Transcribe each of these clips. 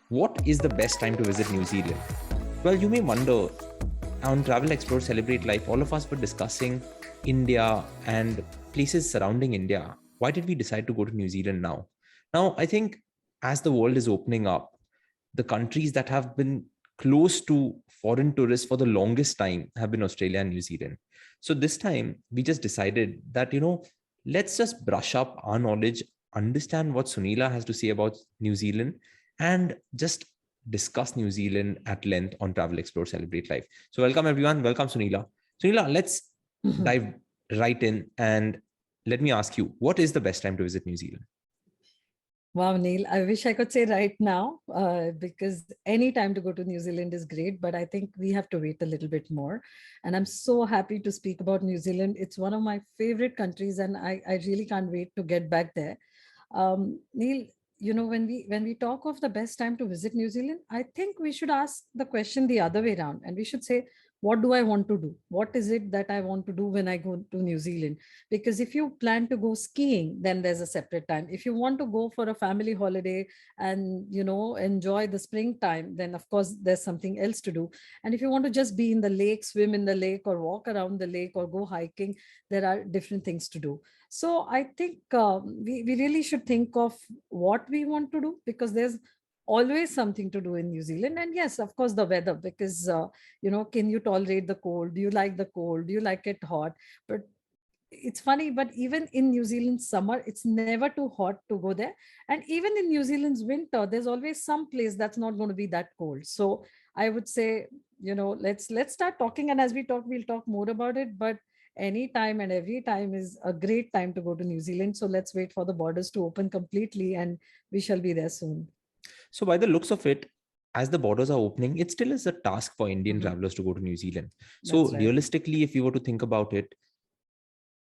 What is the best time to visit New Zealand? Well, you may wonder. On Travel Explore Celebrate Life, all of us were discussing India and places surrounding India. Why did we decide to go to New Zealand now? Now, I think as the world is opening up, the countries that have been close to foreign tourists for the longest time have been Australia and New Zealand. So this time we just decided that, let's just brush up our knowledge, understand what Sunila has to say about New Zealand, and just discuss New Zealand at length on Travel Explore Celebrate Life. So welcome everyone. Welcome Sunila. Sunila, let's dive right in and let me ask you, what is the best time to visit New Zealand? Wow, Neil, I wish I could say right now, because any time to go to New Zealand is great, but I think we have to wait a little bit more. And I'm so happy to speak about New Zealand. It's one of my favorite countries, and I really can't wait to get back there. Neil, when we talk of the best time to visit New Zealand, I think we should ask the question the other way around, and we should say, what do I want to do? What is it that I want to do when I go to New Zealand? Because if you plan to go skiing, then there's a separate time. If you want to go for a family holiday and enjoy the springtime, then of course there's something else to do. And if you want to just be in the lake, swim in the lake, or walk around the lake, or go hiking, there are different things to do. So I think we really should think of what we want to do, because there's always something to do in New Zealand. And yes, of course, the weather, because can you tolerate the cold? Do you like the cold? Do you like it hot? But it's funny, but even in New Zealand's summer, it's never too hot to go there. And even in New Zealand's winter, there's always some place that's not going to be that cold. So I would say, let's start talking. And as we talk, we'll talk more about it. But any time and every time is a great time to go to New Zealand. So let's wait for the borders to open completely, and we shall be there soon. So, by the looks of it, as the borders are opening, it still is a task for Indian Mhm. travelers to go to New Zealand. So, That's right. realistically, if you were to think about it,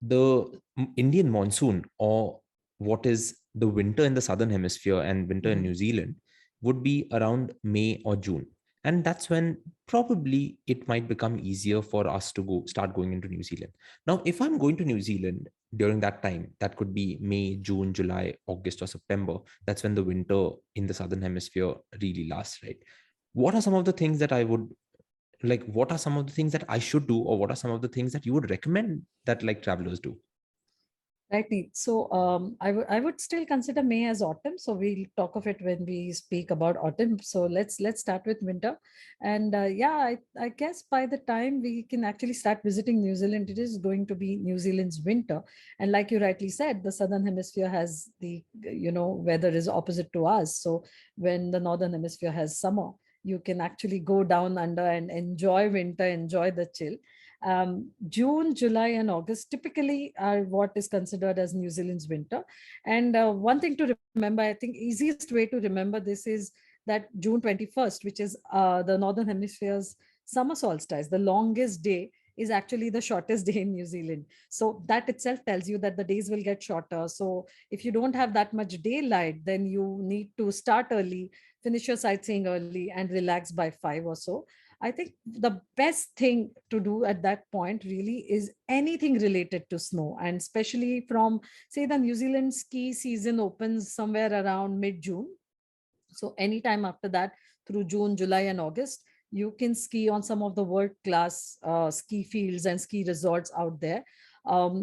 the Indian monsoon, or what is the winter in the southern hemisphere and winter in Mhm. New Zealand, would be around May or June. And that's when probably it might become easier for us to start going into New Zealand. Now, if I'm going to New Zealand during that time, that could be May, June, July, August, or September. That's when the winter in the southern hemisphere really lasts, right? What are some of the things that I would like? What are some of the things that I should do, or what are some of the things that you would recommend that like travelers do? Right, Neat. So I would still consider May as autumn. So we'll talk of it when we speak about autumn. So let's start with winter, and yeah, I guess by the time we can actually start visiting New Zealand, it is going to be New Zealand's winter. And like you rightly said, the southern hemisphere has the weather is opposite to us. So when the northern hemisphere has summer, you can actually go down under and enjoy winter, enjoy the chill. June, July, and August typically are what is considered as New Zealand's winter. And one thing to remember, I think easiest way to remember this is that June 21st, which is the Northern Hemisphere's summer solstice, the longest day, is actually the shortest day in New Zealand. So that itself tells you that the days will get shorter. So if you don't have that much daylight, then you need to start early, finish your sightseeing early, and relax by 5 or so. I think the best thing to do at that point really is anything related to snow. And especially from, say, the New Zealand ski season opens somewhere around mid June. So, anytime after that, through June, July, and August, you can ski on some of the world class ski fields and ski resorts out there.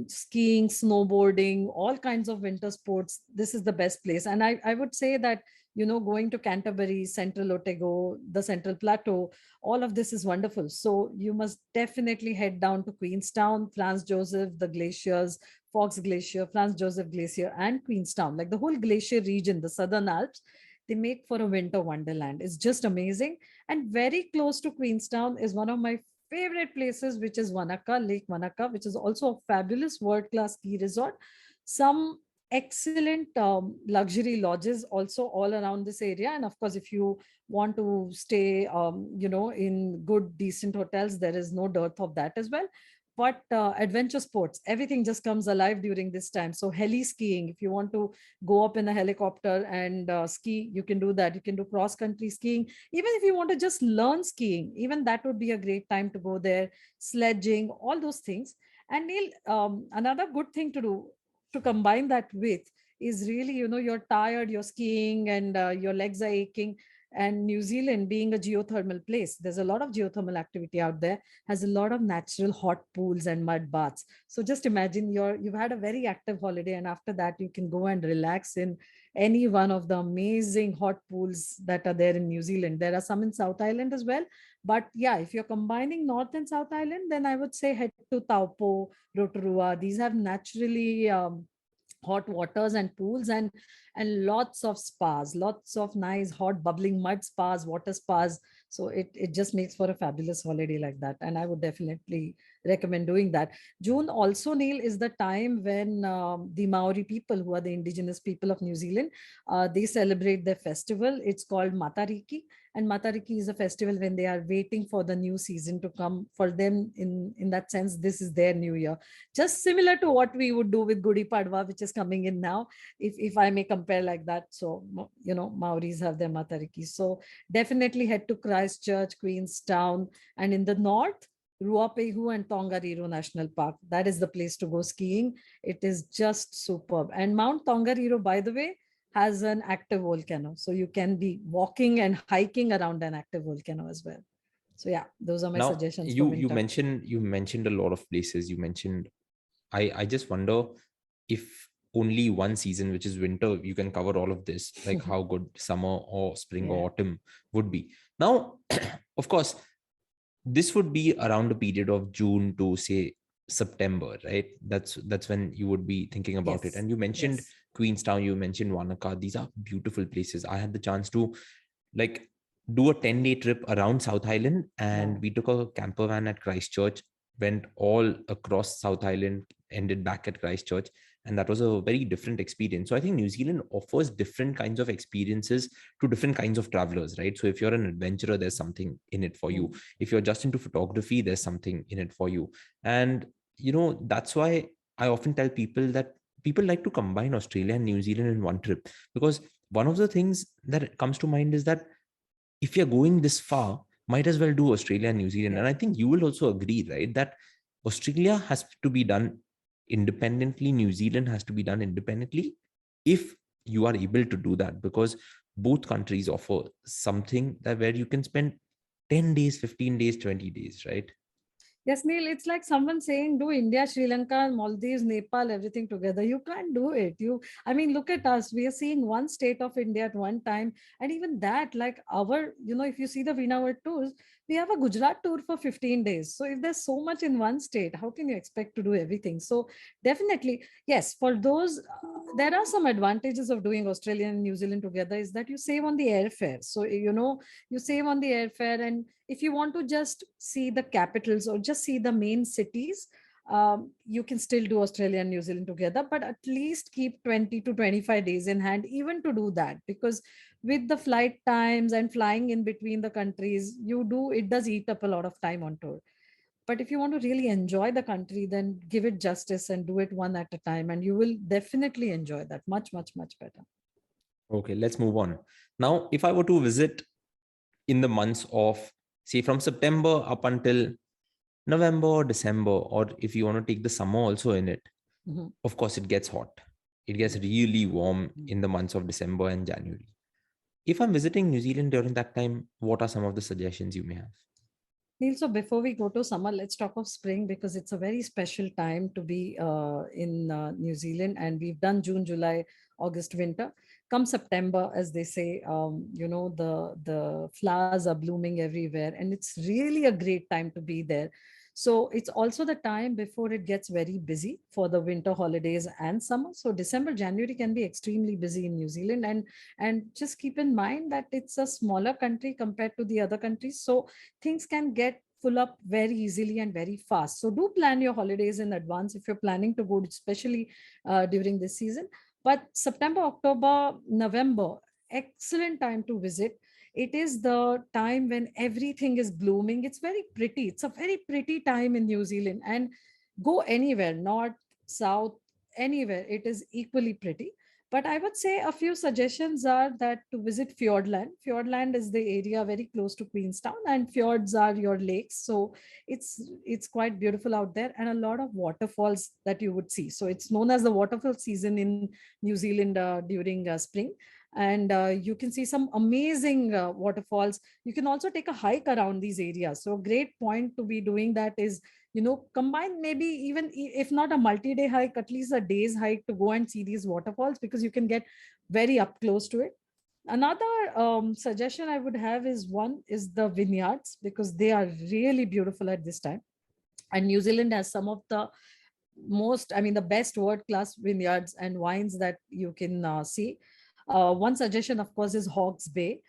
Skiing, snowboarding, all kinds of winter sports. This is the best place. And I would say that, going to Canterbury, Central Otago, the Central Plateau, all of this is wonderful. So you must definitely head down to Queenstown, Franz Joseph, the glaciers, Fox Glacier, Franz Joseph Glacier, and Queenstown, like the whole glacier region, the Southern Alps. They make for a winter wonderland. It's just amazing. And very close to Queenstown is one of my favorite places, which is Wanaka, Lake Wanaka, which is also a fabulous world class ski resort. Some excellent luxury lodges also all around this area. And of course, if you want to stay, in good, decent hotels, there is no dearth of that as well. But adventure sports, everything just comes alive during this time. So heli skiing, if you want to go up in a helicopter and ski, you can do that. You can do cross country skiing. Even if you want to just learn skiing, even that would be a great time to go there. Sledging, all those things. And Neil, another good thing to do to combine that with is really, you're tired, you're skiing, and your legs are aching. And New Zealand, being a geothermal place, there's a lot of geothermal activity out there, has a lot of natural hot pools and mud baths. So just imagine you've had a very active holiday, and after that you can go and relax in any one of the amazing hot pools that are there in New Zealand. There are some in South Island as well. But yeah, if you're combining North and South Island, then I would say head to Taupo, Rotorua. These have naturally hot waters and pools, and lots of spas, lots of nice hot bubbling mud spas, water spas. So it just makes for a fabulous holiday like that, and I would definitely recommend doing that. June also, Neil, is the time when the Maori people, who are the indigenous people of New Zealand, they celebrate their festival. It's called Matariki, and Matariki is a festival when they are waiting for the new season to come. For them, in that sense, this is their new year, just similar to what we would do with Gudi Padwa, which is coming in now, if I may compare like that. So, Maoris have their Matariki. So definitely head to Christchurch, Queenstown, and in the north, Ruapehu and Tongariro National Park. That is the place to go skiing. It is just superb. And Mount Tongariro, by the way, has an active volcano. So you can be walking and hiking around an active volcano as well. So yeah, those are my Now suggestions for you winter. mentioned a lot of places. You mentioned, I just wonder if only one season, which is winter, you can cover all of this, like how good summer or spring Yeah. or autumn would be. Now, of course, this would be around the period of June to say September, right? That's when you would be thinking about it. Yes. And you mentioned Yes. Queenstown, you mentioned Wanaka. These are beautiful places. I had the chance to like do a 10-day trip around South Island, and Wow. we took a camper van at Christchurch, went all across South Island, ended back at Christchurch, and that was a very different experience. So I think New Zealand offers different kinds of experiences to different kinds of travelers, right? So if you're an adventurer, there's something in it for you. Mm. If you're just into photography, there's something in it for you. And that's why I often tell people that people like to combine Australia and New Zealand in one trip, because one of the things that comes to mind is that if you're going this far, might as well do Australia and New Zealand. Yeah. And I think you will also agree, right, that Australia has to be done independently, New Zealand has to be done independently, if you are able to do that, because both countries offer something that where you can spend 10 days, 15 days, 20 days, right? Yes, Neil, it's like someone saying, do India, Sri Lanka, Maldives, Nepal, everything together. You can't do it. I mean, look at us. We are seeing one state of India at one time. And even that, like if you see the Veena World tours, we have a Gujarat tour for 15 days. So if there's so much in one state, how can you expect to do everything? So definitely, yes, for those, there are some advantages of doing Australia and New Zealand together, is that you save on the airfare. So, you save on the airfare, and if you want to just see the capitals or just see the main cities, you can still do Australia and New Zealand together, but at least keep 20 to 25 days in hand, even to do that, because with the flight times and flying in between the countries, it does eat up a lot of time on tour. But if you want to really enjoy the country, then give it justice and do it one at a time, and you will definitely enjoy that much, much, much better. Okay, let's move on. Now, if I were to visit in the months of, say, from September up until November or December, or if you want to take the summer also in it, Mhm. of course, it gets hot. It gets really warm in the months of December and January. If I'm visiting New Zealand during that time, what are some of the suggestions you may have? Neil, so before we go to summer, let's talk of spring, because it's a very special time to be in New Zealand. And we've done June, July, August, winter. Come September, as they say, the flowers are blooming everywhere, and it's really a great time to be there. So it's also the time before it gets very busy for the winter holidays and summer. So December, January can be extremely busy in New Zealand, and just keep in mind that it's a smaller country compared to the other countries. So things can get full up very easily and very fast. So do plan your holidays in advance if you're planning to go, especially during this season. But September, October, November, excellent time to visit. It is the time when everything is blooming. It's very pretty. It's a very pretty time in New Zealand. And go anywhere, north, south, anywhere, it is equally pretty. But I would say a few suggestions are that to visit Fjordland. Fjordland is the area very close to Queenstown, and fjords are your lakes. So it's quite beautiful out there, and a lot of waterfalls that you would see. So it's known as the waterfall season in New Zealand during spring. and you can see some amazing waterfalls. You can also take a hike around these areas. So a great point to be doing that is, combine maybe even if not a multi-day hike, at least a day's hike to go and see these waterfalls, because you can get very up close to it. Another suggestion I would have is, one is the vineyards, because they are really beautiful at this time. And New Zealand has some of the most, I mean, the best world class vineyards and wines that you can see. One suggestion, of course, is Hawke's Bay,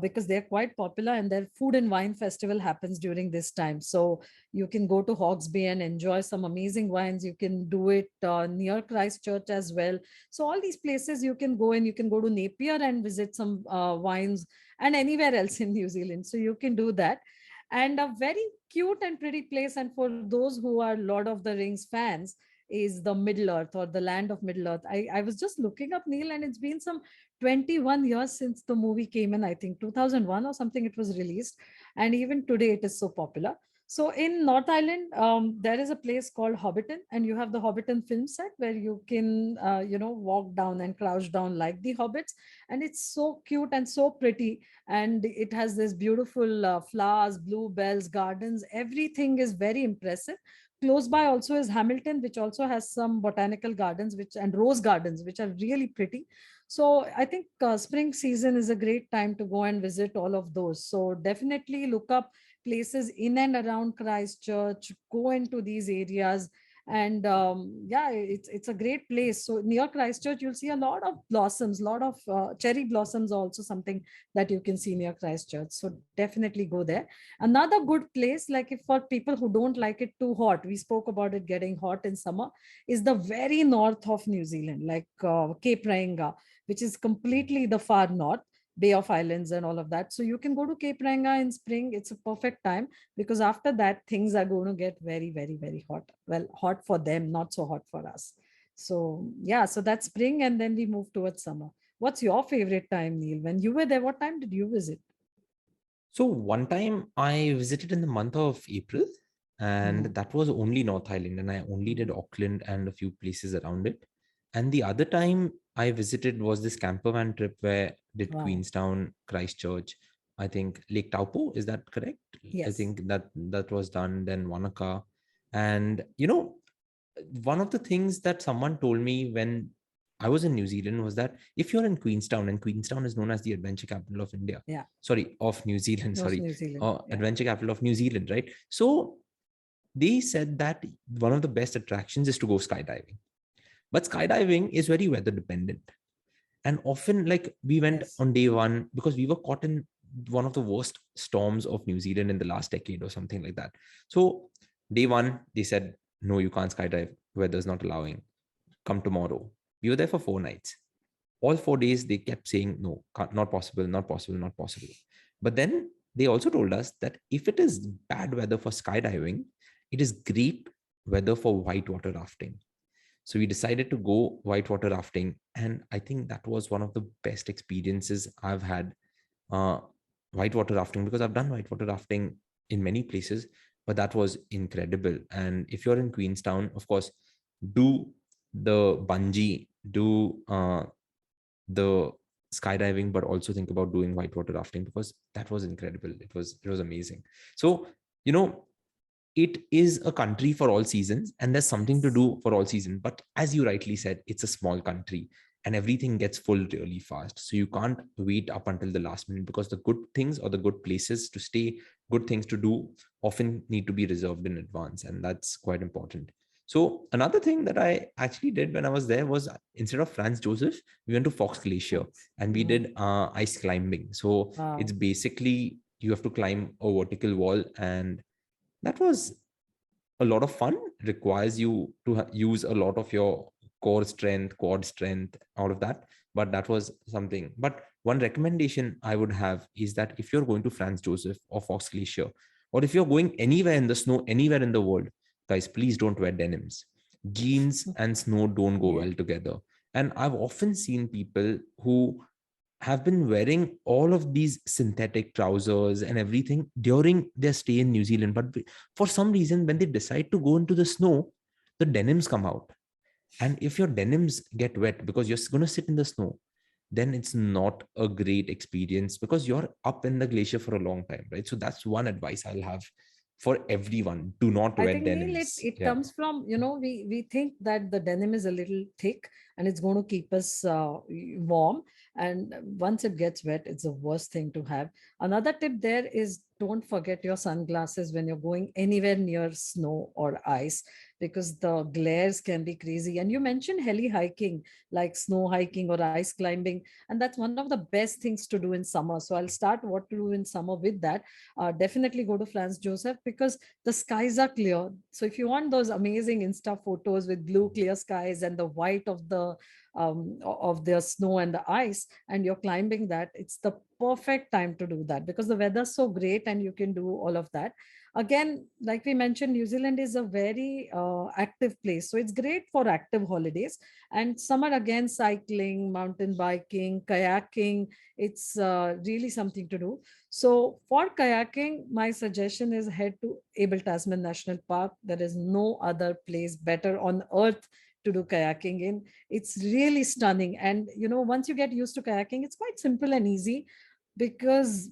because they're quite popular, and their food and wine festival happens during this time. So you can go to Hawke's Bay and enjoy some amazing wines. You can do it near Christchurch as well. So all these places you can go, and you can go to Napier and visit some wines, and anywhere else in New Zealand. So you can do that. And a very cute and pretty place, and for those who are Lord of the Rings fans, is the Middle Earth, or the land of Middle Earth. I was just looking up, Neil, and it's been some 21 years since the movie came in. I think 2001 or something it was released. And even today it is so popular. So in North Island, there is a place called Hobbiton, and you have the Hobbiton film set where you can, walk down and crouch down like the hobbits. And it's so cute and so pretty. And it has this beautiful flowers, bluebells, gardens. Everything is very impressive. Close by also is Hamilton, which also has some botanical gardens, and rose gardens, which are really pretty. So I think spring season is a great time to go and visit all of those. So definitely look up places in and around Christchurch, go into these areas. And yeah, it's a great place. So near Christchurch, you'll see a lot of blossoms, lot of cherry blossoms, also something that you can see near Christchurch. So definitely go there. Another good place, like if for people who don't like it too hot, we spoke about it getting hot in summer, is the very north of New Zealand, like Cape Reinga, which is completely the far north. Bay of Islands and all of that. So you can go to Cape Reinga in spring. It's a perfect time, because after that things are going to get very, very, very hot. Well, hot for them, not so hot for us. So yeah, so that's spring, and then we move towards summer. What's your favorite time, Neil? When you were there, what time did you visit? So one time I visited in the month of April, and Mm, that was only North Island, and I only did mm. Auckland and a few places around it. And the other time I visited was this camper van trip where did Wow. Queenstown, Christchurch, I think Lake Taupo, is that correct? I Yes. think that was done. Then Wanaka, and one of the things that someone told me when I was in New Zealand was that if you're in Queenstown, and Queenstown is known as the adventure capital of India, Yeah. sorry, of New Zealand, Of sorry, New Zealand. Yeah. adventure capital of New Zealand, right? So they said that one of the best attractions is to go skydiving. But skydiving is very weather dependent. And often, like, we went Yes. on day one because we were caught in one of the worst storms of New Zealand in the last decade or something like that. So, day one, they said, no, you can't skydive. Weather's not allowing. Come tomorrow. We were there for 4 nights. All 4 days, they kept saying, no, not possible, not possible, not possible. But then they also told us that if it is bad weather for skydiving, it is great weather for whitewater rafting. So we decided to go whitewater rafting. And I think that was one of the best experiences I've had, uh, whitewater rafting, because I've done whitewater rafting in many places, but that was incredible. And if you're in Queenstown, of course, do the bungee, do the skydiving, but also think about doing whitewater rafting, because that was incredible. It was amazing. So, you know, it is a country for all seasons, and there's something to Yes. do for all seasons. But as you rightly said, it's a small country, and everything gets full really fast. So you can't wait up until the last minute, because the good things or the good places to stay, good things to do often need to be reserved in advance. And that's quite important. So another thing that I actually did when I was there was, instead of Franz Joseph, we went to Fox Glacier, Thanks. and we Mm. did ice climbing. So it's Wow. basically you have to climb a vertical wall, and that was a lot of fun. Requires you to use a lot of your core strength, quad strength, all of that. But that was something. But one recommendation I would have is that if you're going to Franz Joseph or Fox Glacier, or if you're going anywhere in the snow, anywhere in the world, guys, please don't wear denims. Jeans and snow don't go Yeah. well together. And I've often seen people who have been wearing all of these synthetic trousers and everything during their stay in New Zealand. But for some reason, when they decide to go into the snow, the denims come out. And if your denims get wet because you're going to sit in the snow, then it's not a great experience because you're up in the glacier for a long time, right? So that's one advice I'll have for everyone. Do not I wear think, Neil, it, denims. it Yeah. comes from, we think that the denim is a little thick and it's going to keep us warm. And once it gets wet, it's the worst thing to have. Another tip there is don't forget your sunglasses when you're going anywhere near snow or ice, because the glares can be crazy. And you mentioned heli hiking, like snow hiking or ice climbing. And that's one of the best things to do in summer. So I'll start what to do in summer with that. Definitely go to Franz Joseph because the skies are clear. So if you want those amazing Insta photos with blue clear skies and the white of the snow and the ice, and you're climbing that, it's the perfect time to do that because the weather's so great and you can do all of that. Again, like we mentioned, New Zealand is a very active place, so it's great for active holidays. And summer, again, cycling, mountain biking, kayaking, it's really something to do. So for kayaking, my suggestion is head to Abel Tasman National Park. There is no other place better on earth to do kayaking in. It's really stunning. And once you get used to kayaking, it's quite simple and easy because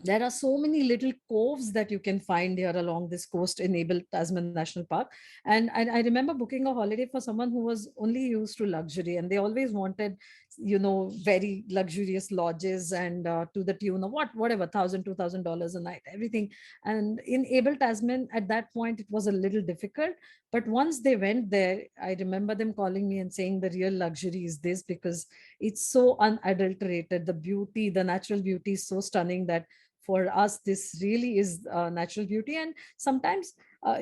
there are so many little coves that you can find here along this coast in Abel Tasman National Park. And I remember booking a holiday for someone who was only used to luxury, and they always wanted, very luxurious lodges and to the tune of whatever, $1,000, $2,000 a night, everything. And in Abel Tasman, at that point, it was a little difficult. But once they went there, I remember them calling me and saying the real luxury is this, because it's so unadulterated. The beauty, the natural beauty is so stunning that for us this really is natural beauty. And sometimes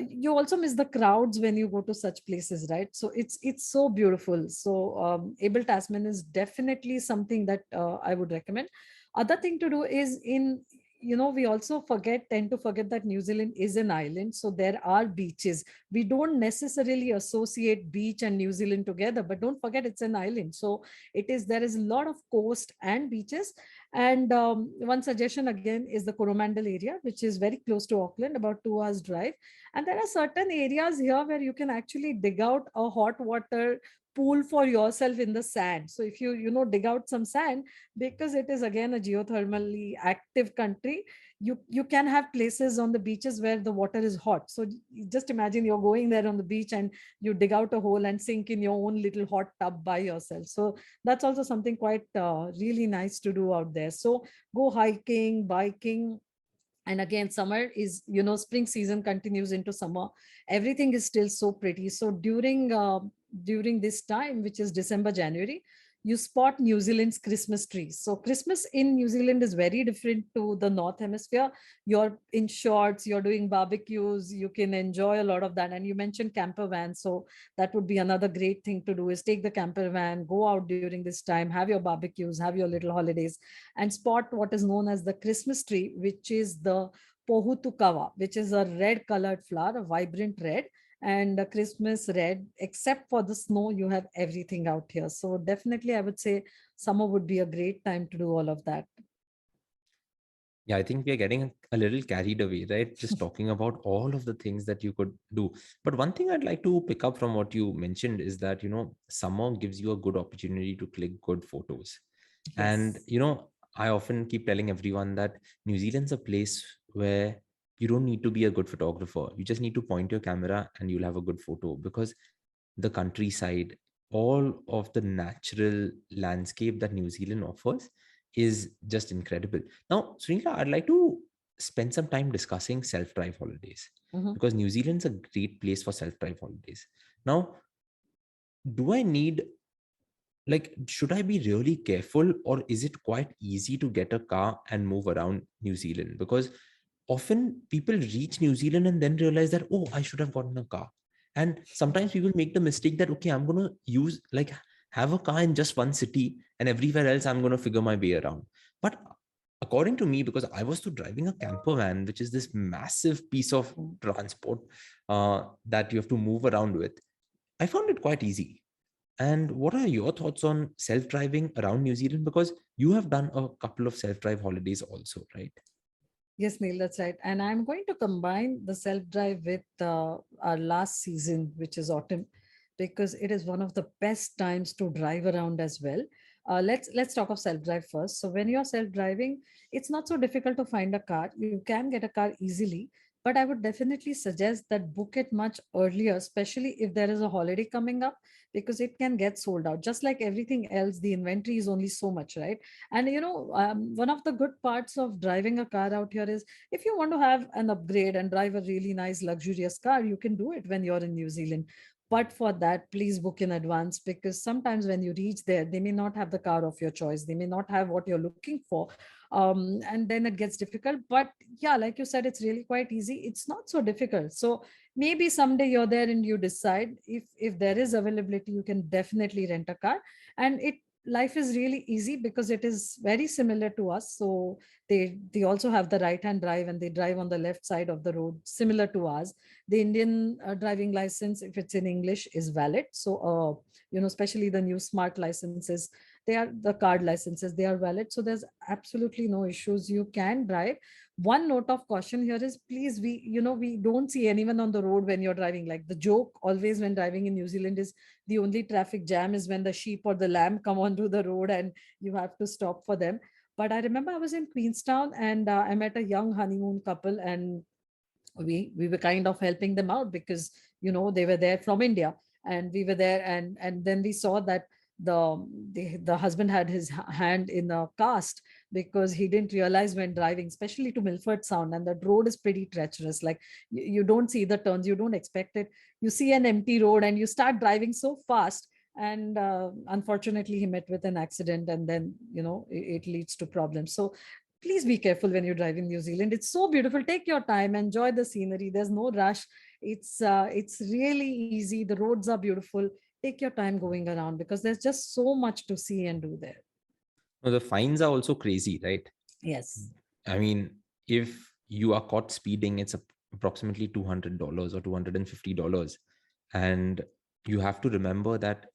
you also miss the crowds when you go to such places, right? So it's so beautiful. So Abel Tasman is definitely something that I would recommend. Other thing to do is in, we also tend to forget that New Zealand is an island, so there are beaches. We don't necessarily associate beach and New Zealand together, but don't forget it's an island. So there is a lot of coast and beaches. And one suggestion again is the Coromandel area, which is very close to Auckland, about 2 hours drive. And there are certain areas here where you can actually dig out a hot water pool for yourself in the sand. So if you dig out some sand, because it is again a geothermally active country, you can have places on the beaches where the water is hot. So just imagine you're going there on the beach and you dig out a hole and sink in your own little hot tub by yourself. So that's also something quite really nice to do out there. So go hiking, biking. And again, summer is, spring season continues into summer. Everything is still so pretty. So during this time, which is December, January, you spot New Zealand's Christmas trees. So Christmas in New Zealand is very different to the North Hemisphere. You're in shorts, you're doing barbecues, you can enjoy a lot of that. And you mentioned camper vans, so that would be another great thing to do, is take the camper van, go out during this time, have your barbecues, have your little holidays, and spot what is known as the Christmas tree, which is the pohutukawa, which is a red colored flower, a vibrant red, and a Christmas red. Except for the snow, you have everything out here. So definitely, I would say summer would be a great time to do all of that. Yeah, I think we are getting a little carried away, right? Just talking about all of the things that you could do. But one thing I'd like to pick up from what you mentioned is that, summer gives you a good opportunity to click good photos. And, Yes. I often keep telling everyone that New Zealand's a place where you don't need to be a good photographer. You just need to point your camera and you'll have a good photo, because the countryside, all of the natural landscape that New Zealand offers is just incredible. Now, Sunila, I'd like to spend some time discussing self-drive holidays, Mhm. because New Zealand's a great place for self-drive holidays. Now, do I need, like, should I be really careful, or is it quite easy to get a car and move around New Zealand? Because often people reach New Zealand and then realize that, oh, I should have gotten a car. And sometimes people make the mistake that, okay, I'm going to have a car in just one city, and everywhere else I'm going to figure my way around. But according to me, because I was to driving a camper van, which is this massive piece of transport that you have to move around with, I found it quite easy. And what are your thoughts on self-driving around New Zealand? Because you have done a couple of self-drive holidays also, right? Yes, Neil, that's right. And I'm going to combine the self drive with our last season, which is autumn, because it is one of the best times to drive around as well. Let's talk of self-drive first. So when you're self-driving, it's not so difficult to find a car. You can get a car easily, but I would definitely suggest that book it much earlier, especially if there is a holiday coming up, because it can get sold out. Just like everything else, the inventory is only so much, right? And one of the good parts of driving a car out here is, if you want to have an upgrade and drive a really nice luxurious car, you can do it when you're in New Zealand. But for that, please book in advance, because sometimes when you reach there, they may not have the car of your choice. They may not have what you're looking for. And then it gets difficult. But yeah, like you said, it's really quite easy. It's not so difficult. So maybe someday you're there and you decide, if there is availability, you can definitely rent a car. And it life is really easy because it is very similar to us. So they also have the right hand drive, and they drive on the left side of the road, similar to us. The Indian driving license, if it's in English, is valid. So especially the new smart licenses, they are the card licenses, they are valid. So there's absolutely no issues, you can drive. One note of caution here is, please, we don't see anyone on the road when you're driving. Like, the joke always when driving in New Zealand is, the only traffic jam is when the sheep or the lamb come onto the road and you have to stop for them. But I remember I was in Queenstown, and I met a young honeymoon couple, and we were kind of helping them out, because they were there from India, and we were there, and then we saw that the husband had his hand in a cast, because he didn't realize when driving, especially to Milford Sound, and that road is pretty treacherous. Like, you don't see the turns, you don't expect it. You see an empty road and you start driving so fast, and unfortunately he met with an accident, and then it leads to problems. So please be careful when you drive in New Zealand. It's so beautiful. Take your time, enjoy the scenery. There's no rush. It's really easy. The roads are beautiful. Take your time going around, because there's just so much to see and do there. No, the fines are also crazy, right? Yes. I mean, if you are caught speeding, it's approximately $200 or $250. And you have to remember that,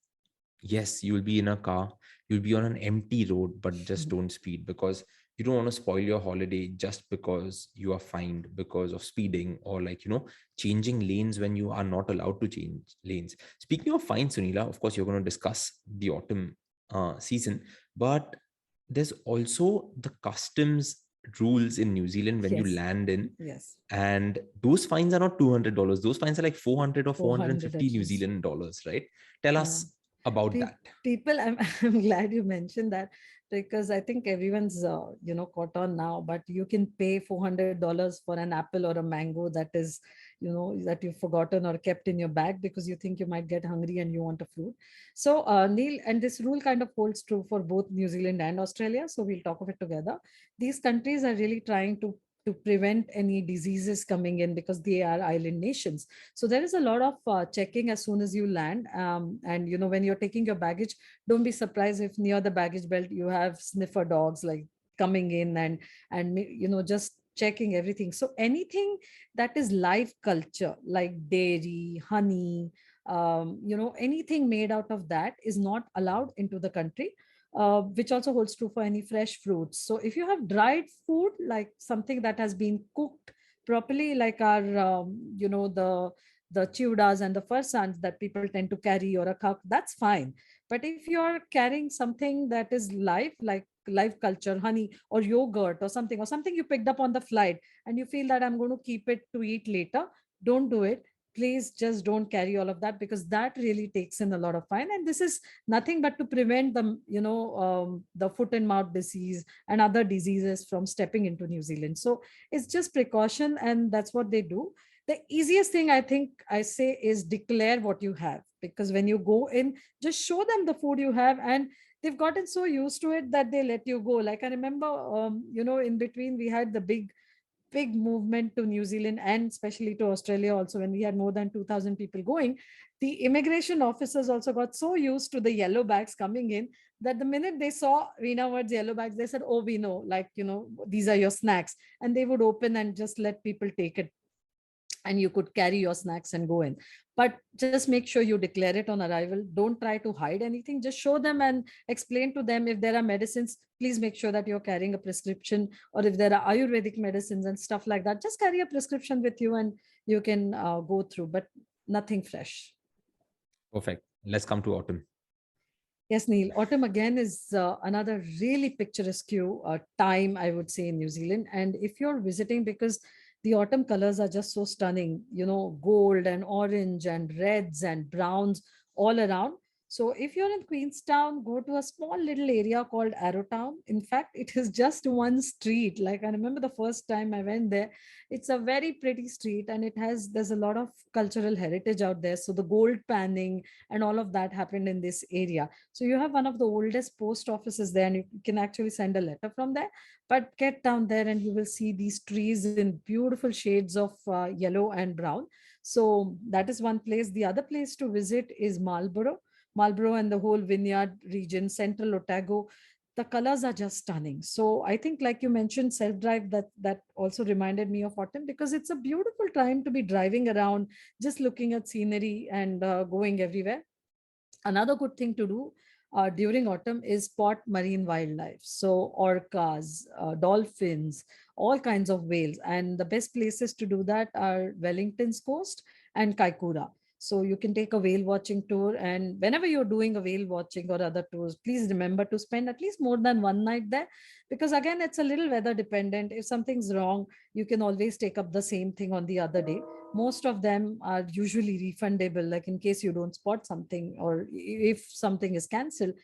yes, you'll be in a car, you'll be on an empty road, but just don't speed, because you don't want to spoil your holiday just because you are fined because of speeding, or changing lanes when you are not allowed to change lanes. Speaking of fines, Sunila, of course you're going to discuss the autumn season, but there's also the customs rules in New Zealand when you Yes. land in. Yes. And those fines are not $200. Those fines are like 400 or 400 450 at New least. Zealand dollars, right? Tell Yeah. us about that. People, I'm glad you mentioned that, because I think everyone's caught on now. But you can pay $400 for an apple or a mango that is that you've forgotten or kept in your bag, because you think you might get hungry and you want a fruit. So Neil, and this rule kind of holds true for both New Zealand and Australia, so we'll talk of it together. These countries are really trying to prevent any diseases coming in, because they are island nations. So there is a lot of checking as soon as you land. And when you're taking your baggage, don't be surprised if near the baggage belt you have sniffer dogs, like, coming in and just checking everything. So anything that is live culture, like dairy, honey, anything made out of that is not allowed into the country. Which also holds true for any fresh fruits. So if you have dried food, like something that has been cooked properly, like our the chiudas and the farsans that people tend to carry, or a cup, that's fine. But if you're carrying something that is live, like live culture, honey or yogurt or something you picked up on the flight, and you feel that I'm going to keep it to eat later, don't do it. Please just don't carry all of that, because that really takes in a lot of fine. And this is nothing but to prevent the foot and mouth disease and other diseases from stepping into New Zealand. So it's just precaution, and that's what they do. The easiest thing I think I say is declare what you have, because when you go in, just show them the food you have, and they've gotten so used to it that they let you go. Like, I remember in between we had the big movement to New Zealand, and especially to Australia also, when we had more than 2,000 people going. The immigration officers also got so used to the yellow bags coming in, that the minute they saw Veena World's yellow bags, they said, oh, we know, like, these are your snacks. And they would open and just let people take it, and you could carry your snacks and go in. But just make sure you declare it on arrival. Don't try to hide anything. Just show them and explain to them, if there are medicines, please make sure that you're carrying a prescription. Or if there are Ayurvedic medicines and stuff like that, just carry a prescription with you, and you can go through, but nothing fresh. Perfect. Let's come to autumn. Yes, Neil. Autumn again is another really picturesque time, I would say, in New Zealand. And if you're visiting, because the autumn colors are just so stunning, gold and orange and reds and browns all around. So if you're in Queenstown, go to a small little area called Arrowtown. In fact, it is just one street. Like I remember the first time I went there, it's a very pretty street, and there's a lot of cultural heritage out there. So the gold panning and all of that happened in this area. So you have one of the oldest post offices there, and you can actually send a letter from there. But get down there, and you will see these trees in beautiful shades of yellow and brown. So that is one place. The other place to visit is Marlborough and the whole vineyard region, central Otago. The colors are just stunning. So I think, like you mentioned, self-drive, that also reminded me of autumn, because it's a beautiful time to be driving around, just looking at scenery and going everywhere. Another good thing to do during autumn is spot marine wildlife. So orcas, dolphins, all kinds of whales. And the best places to do that are Wellington's coast and Kaikoura. So you can take a whale watching tour. And whenever you're doing a whale watching or other tours, please remember to spend at least more than one night there. Because again, it's a little weather dependent. If something's wrong, you can always take up the same thing on the other day. Most of them are usually refundable, like in case you don't spot something, or if something is cancelled,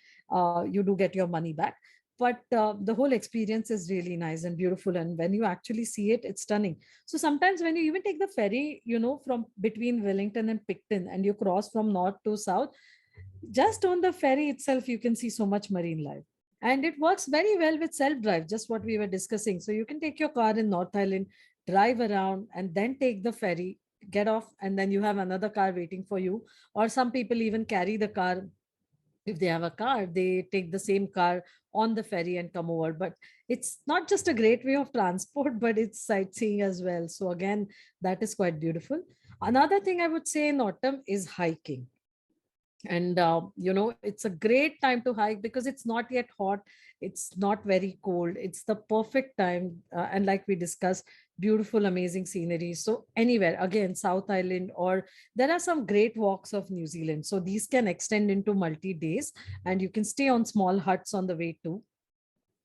you do get your money back. But the whole experience is really nice and beautiful, and when you actually see it, it's stunning. So sometimes when you even take the ferry, from between Wellington and Picton, and you cross from north to south, just on the ferry itself, you can see so much marine life. And it works very well with self drive, just what we were discussing. So you can take your car in North Island, drive around, and then take the ferry, get off, and then you have another car waiting for you. Or some people even carry the car. If they have a car, they take the same car on the ferry and come over. But it's not just a great way of transport, but it's sightseeing as well. So again, that is quite beautiful. Another thing I would say in autumn is hiking. And it's a great time to hike because it's not yet hot, it's not very cold, it's the perfect time. And like we discussed, beautiful, amazing scenery. So anywhere, again, South Island, or there are some great walks of New Zealand, so these can extend into multi days, and you can stay on small huts on the way too,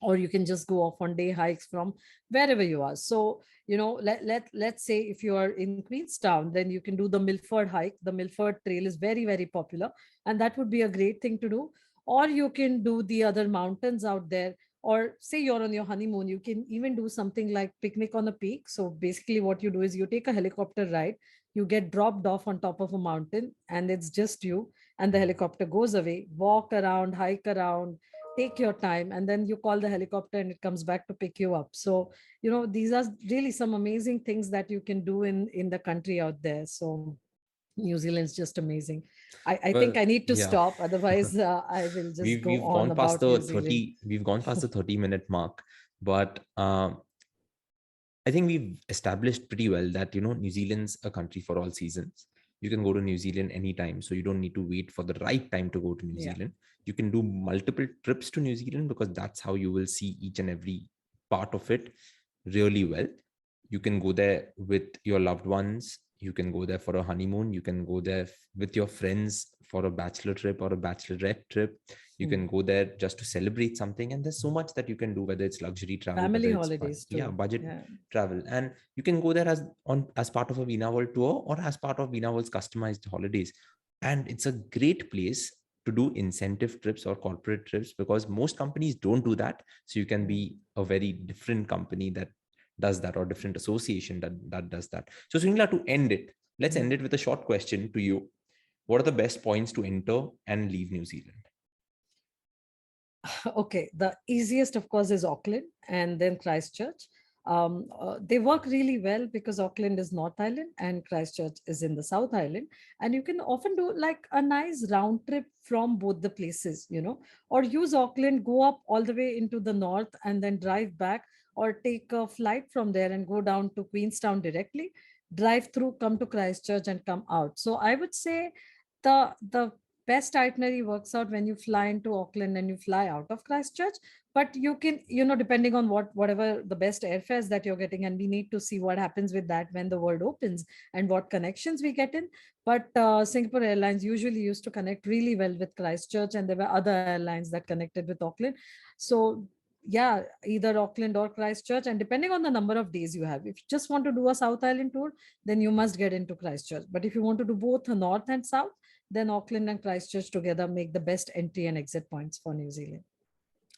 or you can just go off on day hikes from wherever you are. So let's say if you are in Queenstown, then you can do the Milford hike. The Milford trail is very, very popular, and that would be a great thing to do. Or you can do the other mountains out there, or say you're on your honeymoon, you can even do something like picnic on a peak. So basically what you do is you take a helicopter ride, you get dropped off on top of a mountain, and it's just you, and the helicopter goes away. Walk around, hike around, take your time, and then you call the helicopter and it comes back to pick you up. So these are really some amazing things that you can do in the country out there. So New Zealand's just amazing. I think Well, I need to yeah. stop, otherwise I will just we've go we've on gone past about the New Zealand. 30-minute mark, but I think we've established pretty well that New Zealand's a country for all seasons. You can go to New Zealand anytime, so you don't need to wait for the right time to go to New Yeah. Zealand. You can do multiple trips to New Zealand because that's how you will see each and every part of it really well. You can go there with your loved ones. You can go there for a honeymoon. You can go there with your friends for a bachelor trip or a bachelorette trip. You Hmm. can go there just to celebrate something, and there's so much that you can do, whether it's luxury travel, Family whether it's fun, holidays yeah, too. budget Yeah. travel. And you can go there as part of a Veena World tour or as part of Veena World's customized holidays. And it's a great place to do incentive trips or corporate trips because most companies don't do that. So you can Hmm. be a very different company that does that, or different association that does that. So Sunila, to end it, let's Hmm. end it with a short question to you. What are the best points to enter and leave New Zealand? Okay, the easiest, of course, is Auckland and then Christchurch. They work really well because Auckland is North Island and Christchurch is in the South Island. And you can often do like a nice round trip from both the places, or use Auckland, go up all the way into the north and then drive back, or take a flight from there and go down to Queenstown directly, drive through, come to Christchurch and come out. So I would say the best itinerary works out when you fly into Auckland and you fly out of Christchurch. But you can, depending on whatever the best airfares that you're getting, and we need to see what happens with that when the world opens and what connections we get in. But Singapore Airlines usually used to connect really well with Christchurch, and there were other airlines that connected with Auckland. So yeah, either Auckland or Christchurch, and depending on the number of days you have. If you just want to do a South Island tour, then you must get into Christchurch. But if you want to do both the North and South, then Auckland and Christchurch together make the best entry and exit points for New Zealand.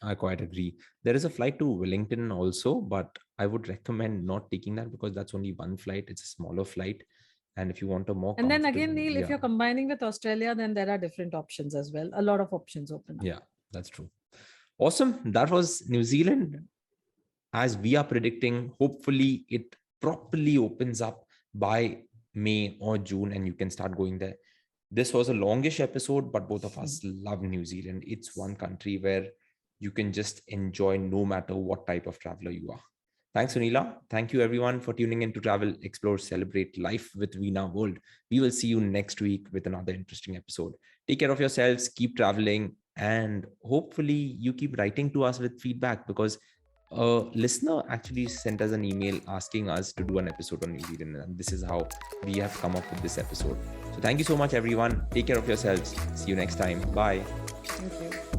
I quite agree. There is a flight to Wellington also, but I would recommend not taking that because that's only one flight. It's a smaller flight. And if you want a more And then comfortable, again, Neil, if yeah, you're combining with Australia, then there are different options as well. A lot of options open up. yeah, that's true. Awesome. That was New Zealand. As we are predicting, hopefully it properly opens up by May or June and you can start going there. This was a longish episode, but both of us love New Zealand. It's one country where you can just enjoy no matter what type of traveler you are. Thanks, Sunila. Thank you, everyone, for tuning in to Travel, Explore, Celebrate Life with Veena World. We will see you next week with another interesting episode. Take care of yourselves, keep traveling, and hopefully you keep writing to us with feedback because a listener actually sent us an email asking us to do an episode on New Zealand, and this is how we have come up with this episode. So thank you so much, everyone. Take care of yourselves. See you next time. Bye. Thank you.